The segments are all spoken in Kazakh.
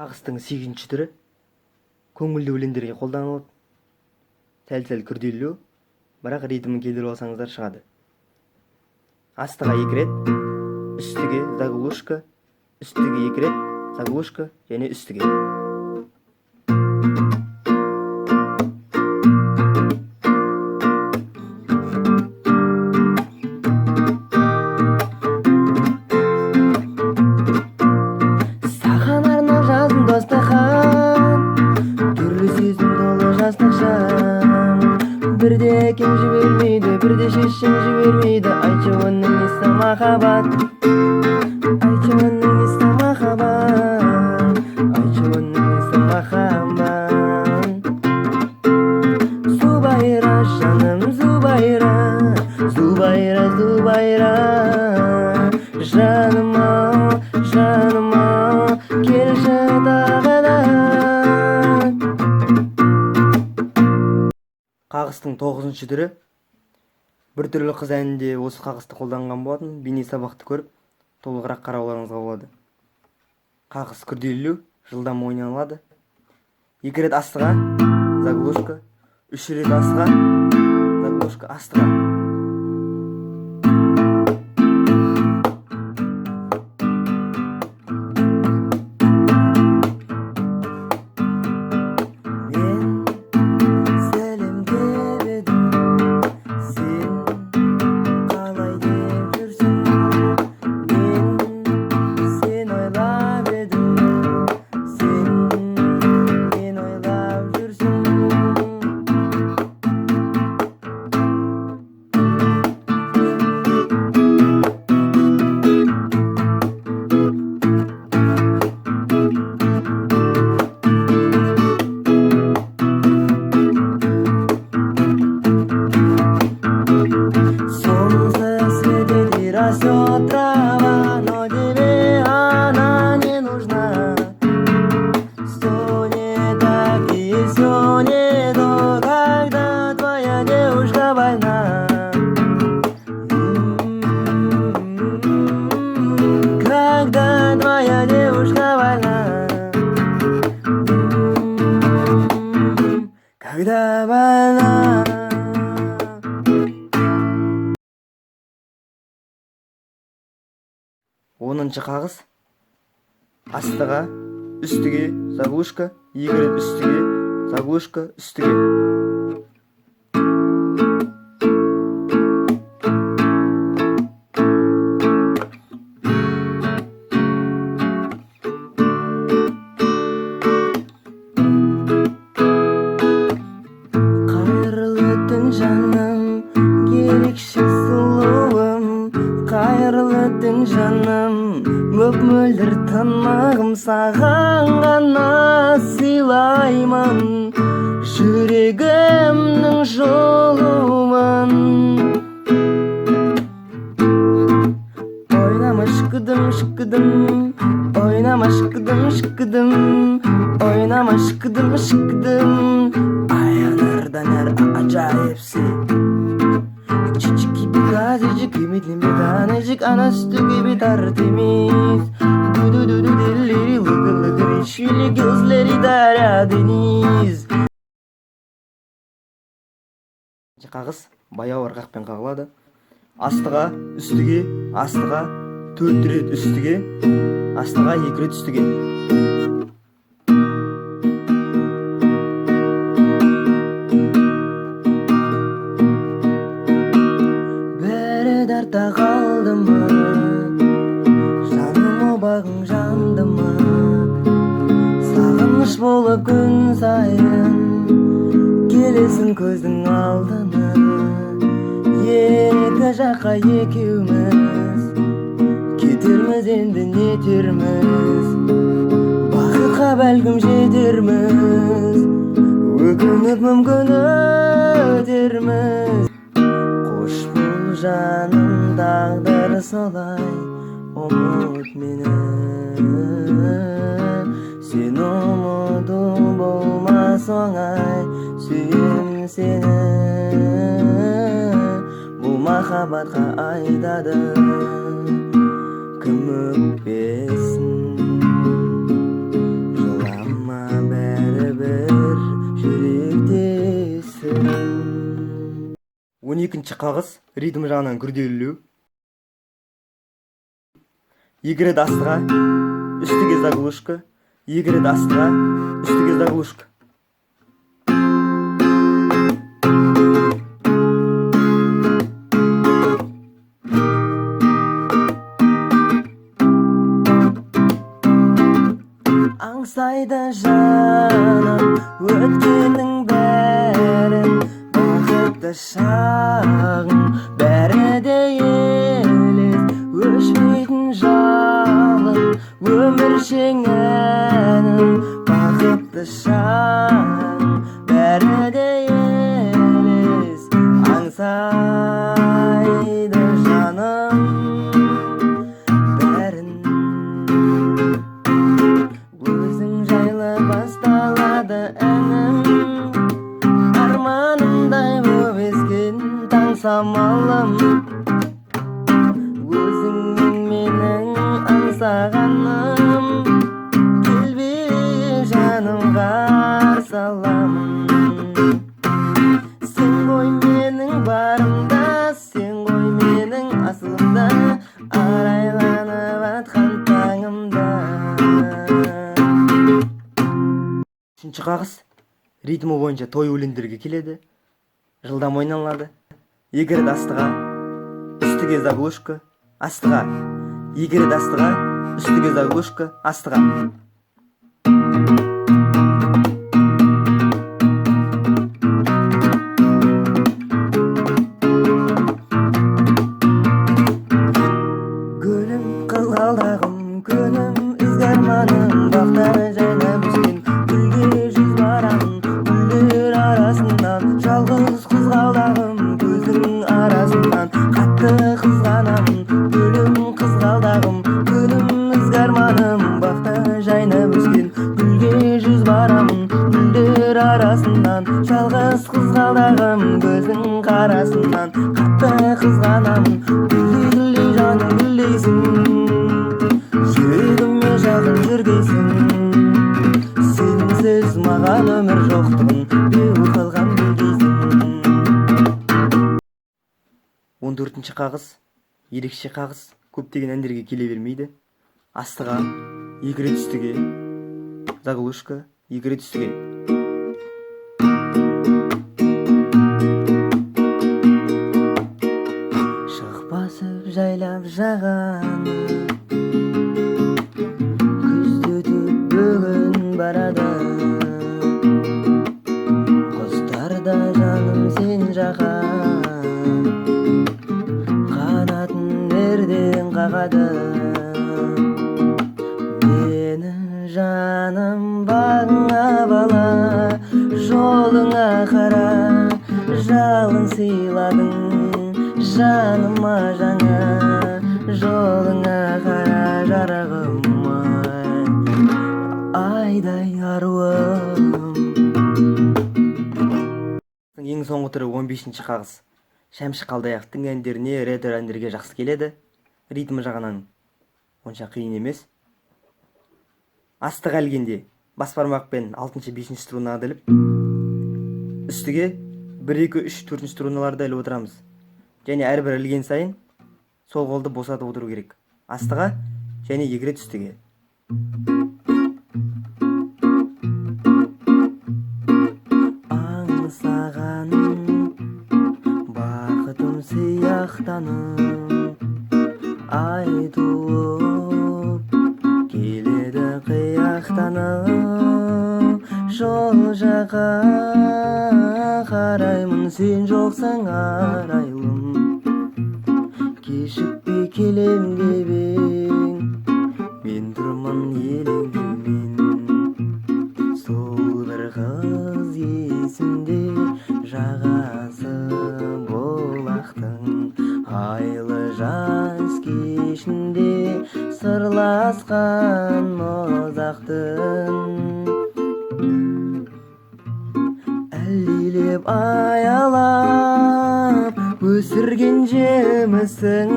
Ағыстың 8-ші түрі көңілді өлеңдерге қолданылады. Сәл-сәл күрделілеу, бірақ ритмін келтіріп алсаңыздар шығады. Астыға 2 рет, үстіге заглушка, үстіге 2 рет, заглушка және үстіге. Саған арнап жаздым дастархан, түрлі сезім толы жастық жан. Бірде әкем жібермейді, бірде шешем жібермейді. Айтшы оның несі махаббат, айтшы оның несі махаббат, айтшы оның несі махаббат. Зубайра жаным, Зубайра, Зубайра, Зубайра, жаныма, жаныма келші тағыдан. Қағыстың 9-ші түрі. Бір түрлі қыз әнінде осы қағысты қолданған болатын. Бейне сабақты көріп, толығырақ қарауларыңызға болады. Қағыс күрделілеу, жылдам ойналады. 2 рет астыға, заглушка, 3 рет астыға, заглушка, астыға. Трава, но тебе она не нужна. Все не так и все не то, когда твоя девушка больна. Когда твоя девушка больна. Когда больна. 10-ші қағыс. Астыға, үстіге, заглушка, 2 рет үстіге, заглушка, үстіге. Қайырлы түн жаным, ерекше сұлуым. Қайырлы түн жаным, мөп-мөлдір тынығым. Саған ғана сыйлаймын жүрегімнің жолуын. Ойнама шықыдым, шықыдым, ойнама шықыдым, шықыдым, ойнама шықыдым, шықыдым. Аянардан әр ажайыпсың. Küçük gibi azıcık ümitlim bir tanecik, ana sütü gibi tar temiz. Dudu dudu dilleri lıgır lıgır, yeşilli gözleri dara deniz. Қағыс баяу ырғақпен қағылады. Астыға, үстіге, астыға, 4 рет үстіге, астыға 2 рет үстіге. Дарта қалды ма, жаным обағың жанды ма. Сағыныш болып күн сайын келесің көздің алдына. Екі жаққа екеуміз кетерміз, енді нетерміз. Бақытқа бәлкім жетерміз, өкініп мүмкін өтерміз. Қош бол жаным, тағдыр солай, ұмыт мені. Сен ұмыту болмас оңай, сүйем сені. Бұл махаббатқа айтады кім өкпесін. 12-ші қағыс ритм жағынан күрделілеу. Екі рет астыға, үстіге заглушка, екі рет астыға, үстіге заглушка. Аңсайды жаным өткеннің бәрін, бақытты шағың бәрі де елес, өшпейтін жалын өміршең әнім, бақытты шағың бәрі де елес. Аңсайды жаным бәрін, өзің жайлы басталады әнім, арманымдай боп ескен таң самалым, өзіңнен менің аңсағаным, келбей жаным қарсы аламын. Сен ғой менің барымда, сен ғой менің асылымда, арайланып атқан таңымда. Үшінші қағыс ритмі бойынша той өлеңдерге келеді, жылдам ойналады. Екі рет астыға, үстіге заглушка, астыға, екі рет астыға, үстіге заглушка, астыға. Гүлім қызғалдағым, күнім ізгі арманым, бақта жайнап өскен гүлге жүз барамын, гүлдер арасынан жалғыз қызғалдағым, көздің арасынан қатты қызғанамын. Гүлім қызғалдағым, күнім ізгі арманым, бақта жайнап өскен гүлге жүз барамын, гүлдер арасынан жалғыз қызғалдағым, көздің қарасынан қатты қызғанамын. Гүлдей жаным гүлдейсің, жүрегіме жақын жүргейсің, сенсіз маған өмір жоқтығын беу қалған білгейсің. 14-ші қағыс ерекше қағыс, көптеген әндерге келе бермейді. Астыға, екі рет үстіге, заглушка, екі рет үстіге. Басып жайлап жағаны, күзді өтіп бүгін барады, құстарда жаным сен жақа, қанатын ерден қағады. Мені жаным бағыңа бала, жолыңа қара, жалын сыйладың жаныма жаңа, жолыңа қара жарығым, айдай аруым. Ең соңғы түрі 15-ші қағыс. Шәмші Қалдаяқовтың әндеріне ретро әндерге жақсы келеді. Ритмі жағынан онша қиын емес. Астыға әлгенде бас бармақпен 6-5 струнаға іліп, үстіге 1-2-3-4 струналарды іліп отырамыз. Және әрбір ілген сайын сол қолды босатып отыру керек. Астыға және екі рет үстіге. Аңсағаным, бақытым сияқтаным, айтуып келеді қияқтанып, жол жаққа қараймын, сен жоқсың арайлым, кешікпей келем кебең, мен тұрмын елеңдеумен. Сол бір қыз есімде, жағасы болақтың, айлы жаз кешінде сырласқан ұзақтың. Әлдилеп аялап өсірген жемісің,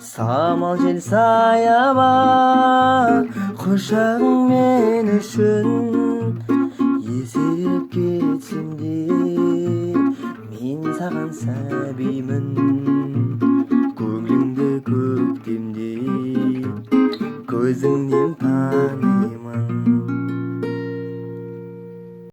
самал жел саяба құшағың мен үшін. Есейіп кетсем де мен саған сәбимін, көңіліңді көктемде көзіңнен танимын.